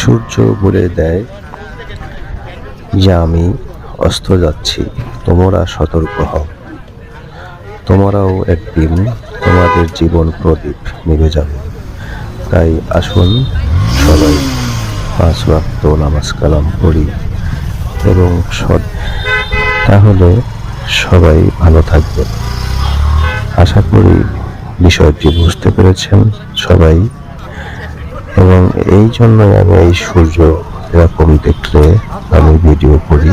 সূর্য বলে দেয় যে আমি অস্ত যাচ্ছি, তোমরা সতর্ক হও। তোমরাও একদিন তোমাদের জীবন প্রদীপ নিভে যাবে। তাই আসুন সবাই 5 ওয়াক্ত নামাজ কালাম পড়ি এবং তাহলে সবাই ভালো থাকবে। আশা করি বিষয়টি বুঝতে পেরেছেন সবাই, এবং এই জন্যই আমি এই সূর্য এরকম দেখলে আমি ভিডিও করি।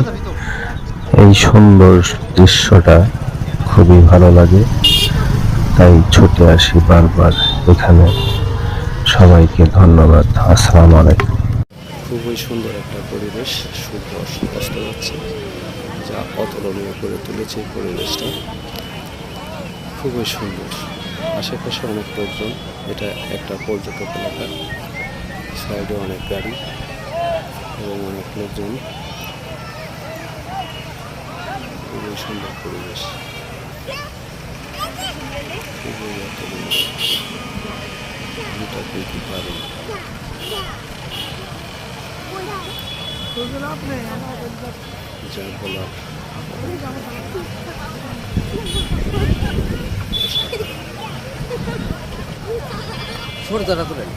এই সুন্দর দৃশ্যটা খুবই ভালো লাগে, তাই ছুটে আসি বারবার এখানে। সবাইকে ধন্যবাদ। আসসালামু আলাইকুম। খুবই সুন্দর একটা পরিবেশ, সূর্য অস্ত যাচ্ছে, যা অতুলনীয় করে তুলেছে এই পরিবেশটা। খুবই সুন্দর, আশেপাশে অনেক লোকজন, এটা একটা পর্যটক এলাকা, সাইডে অনেক গাড়ি এবং অনেক লোকজন। খুবই সুন্দর পরিবেশ, খুবই অতুলনীয়, এটা দেখতে পারেন। যা বলার সরদারা তোলেন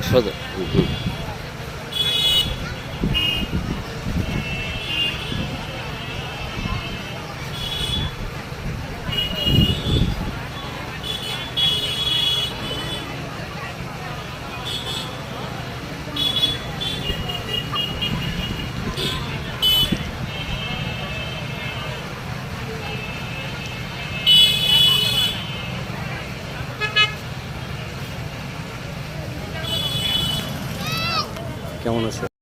সদর কেমন আছে?